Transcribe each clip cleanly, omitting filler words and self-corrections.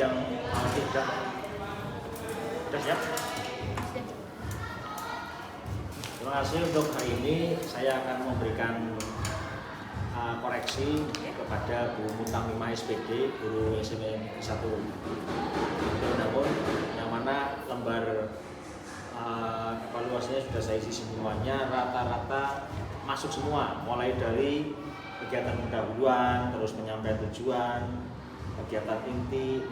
yang tidak. Sudah siap? Terima kasih untuk hari ini. Saya akan memberikan koreksi kepada Bu Mutamimah SPD, guru SMA 1 Namun yang mana lembar evaluasinya sudah saya isi semuanya, rata-rata masuk semua, mulai dari kegiatan pendahuluan, terus penyampaian tujuan, kegiatan inti,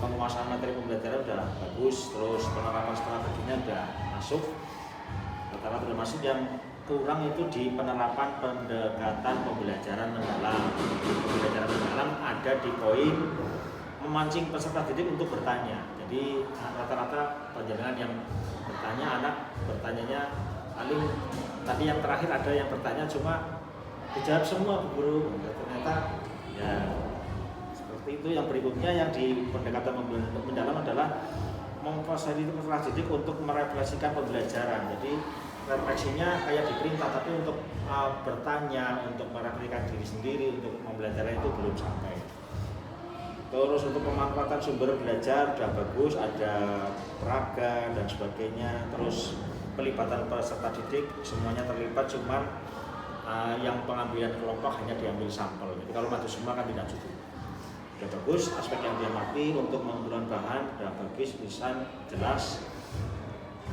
penguasaan materi pembelajaran sudah bagus, terus penerapan strateginya sudah masuk, rata-rata sudah masuk. Yang kurang itu di penerapan pendekatan pembelajaran mendalam. Pembelajaran mendalam ada di poin memancing peserta didik untuk bertanya. Jadi rata-rata penjelasan yang bertanya, anak bertanyanya paling tadi yang terakhir ada yang bertanya cuma dijawab semua Bu Guru. Ternyata ya seperti itu. Yang berikutnya yang di pendekatan mendalam adalah memfasilitasi peserta didik untuk merefleksikan pembelajaran. Jadi refleksinya kayak diperintah, tapi untuk bertanya, untuk merefleksikan diri sendiri, untuk mempelajari itu belum sampai. Terus untuk pemanfaatan sumber belajar sudah bagus, ada peraga dan sebagainya. Terus pelibatan peserta didik semuanya terlibat, cuman yang pengambilan kelompok hanya diambil sampel. Jadi kalau maju semua kan tidak cukup. Sudah bagus, aspek yang diamati untuk pengumpulan bahan sudah bagus, tulisan jelas.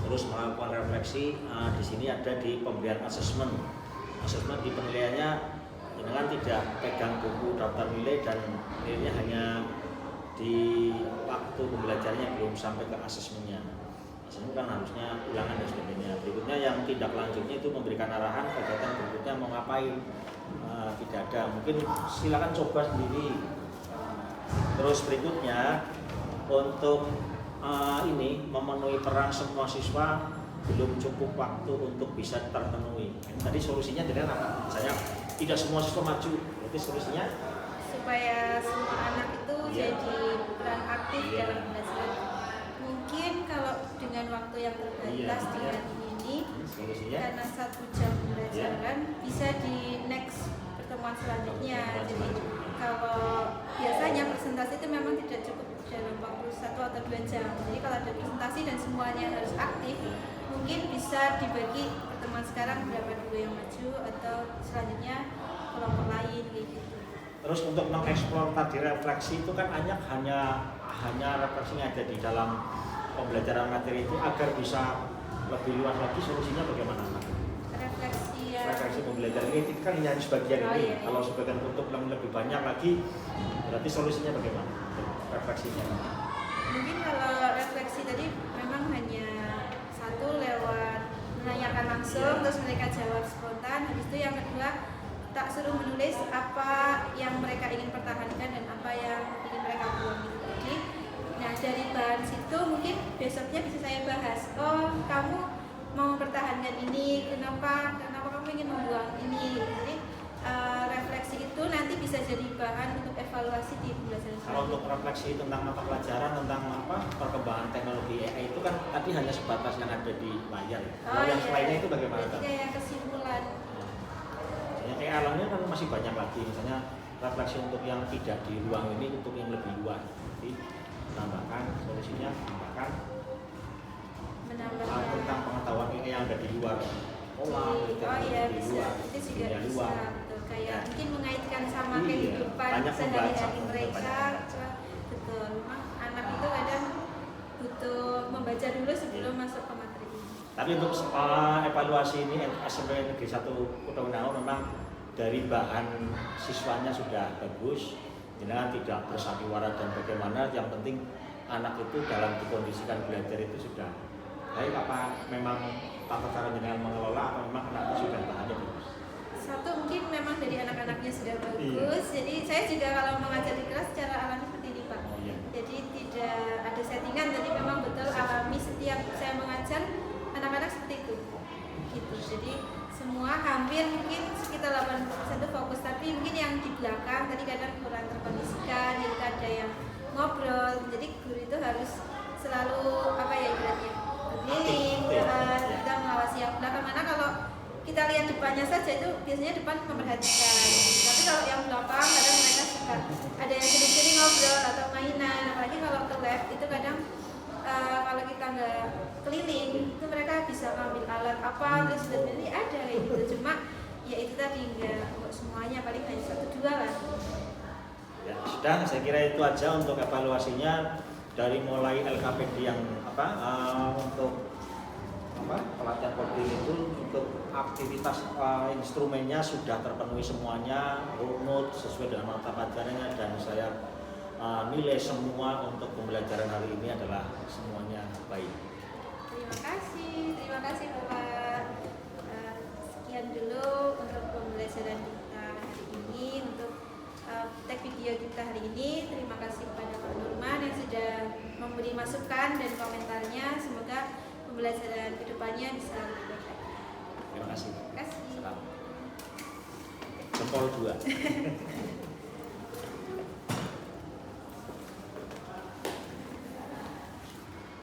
Terus melakukan refleksi, di sini ada di pemberian asesmen. Asesmen di penilaiannya dengan tidak pegang buku daftar nilai dan nilainya hanya di waktu pembelajarannya belum sampai ke asesmennya. Asesmen kan harusnya ulangan dan sebagainya. Berikutnya yang tindak lanjutnya itu memberikan arahan kegiatan berikutnya mau ngapain. Tidak ada, mungkin silakan coba sendiri. Terus berikutnya untuk ini memenuhi peran semua siswa belum cukup waktu untuk bisa terpenuhi. Tadi solusinya dengan apa? Misalnya tidak semua siswa maju, berarti solusinya supaya semua anak itu jadi peran aktif dalam belajar. Mungkin kalau dengan waktu yang terbatas dengan ini solusinya karena 1 jam pembelajaran bisa di next pertemuan selanjutnya. Jadi kalau biasanya presentasi itu memang tidak cukup dalam waktu 1 atau 2 jam. Jadi kalau ada presentasi dan semuanya harus aktif, mungkin bisa dibagi pertemuan sekarang berapa dulu yang maju atau selanjutnya kelompok lain gitu. Terus untuk mengeksplor tadi refleksi itu kan hanya refleksinya ada di dalam pembelajaran materi itu agar bisa lebih luas lagi. Solusinya bagaimana? Refleksi pembelajaran ini kan hanya sebagian ini. Iya. Kalau sebagian untuk lebih banyak lagi, berarti solusinya bagaimana? Refleksinya. Mungkin kalau refleksi tadi memang hanya satu lewat menanyakan langsung, terus mereka jawab spontan. Habis itu yang kedua tak suruh menulis apa yang mereka ingin pertahankan dan apa yang ingin mereka buang gitu. Jadi, nah dari bahan situ mungkin besoknya bisa saya bahas. Oh, kamu mau mempertahankan ini, kenapa kamu ingin membuang ini. Jadi refleksi itu nanti bisa jadi bahan untuk evaluasi di pembelajaran. Kalau untuk refleksi tentang mata pelajaran tentang perkembangan teknologi AI itu kan tadi hanya sebatas yang ada di layar. Kalau yang selainnya itu bagaimana? Jadi kayak kesimpulan. AI alamnya kan masih banyak lagi, misalnya refleksi untuk yang tidak di ruang ini untuk yang lebih luas. Jadi menambahkan solusinya menambahkan tentang pengetahuan AI yang ada di luar sekolah, di luar, itu juga bisa. Kayak mungkin mengaitkan sama kehidupan sehari-hari mereka. Betul, anak itu kadang butuh membaca dulu sebelum masuk ke materi. Tapi untuk evaluasi ini SMP Negeri 1 Kota Unao memang dari bahan siswanya sudah bagus, jenengan tidak bersandiwara dan bagaimana. Yang penting anak itu dalam dikondisikan belajar itu sudah baik. Apa memang tata cara jenengan mengelola atau memang anak itu sudah bahannya bagus? Satu mungkin memang dari anak-anaknya sudah bagus. Jadi saya juga kalau mengajar di kelas secara alami seperti ini Pak. Jadi tidak ada settingan, jadi memang betul alami. Setiap saya mengajar anak-anak seperti itu gitu. Jadi semua hampir mungkin sekitar 80% itu fokus, tapi mungkin yang di belakang tadi kadang kurang terkondisikan, jadi ada yang ngobrol. Jadi guru itu harus selalu ibaratnya berkeliling, kita mengawasi yang belakang. Mana kalau kita lihat depannya saja itu biasanya depan memperhatikan, tapi kalau yang belakang kadang mereka suka ada yang sering-sering ngobrol atau mainan, apalagi nggak keliling itu mereka bisa ngambil alat apa terus ini ada kayak gitu, cuma ya itu tadi nggak semuanya, paling hanya 1-2 lah. Ya sudah, saya kira itu aja untuk evaluasinya dari mulai LKPD yang untuk pelatihan coding itu, untuk aktivitas instrumennya sudah terpenuhi semuanya, runut sesuai dengan mata pelajarannya, dan saya nilai semua untuk pembelajaran hari ini adalah semuanya baik. Terima kasih Bapak. Sekian dulu untuk pembelajaran kita hari ini, untuk tag video kita hari ini. Terima kasih kepada Pak Nurman yang sudah memberi masukan dan komentarnya. Semoga pembelajaran kedepannya bisa lebih baik. Terima kasih. Terima kasih. Salam. Jempol 2.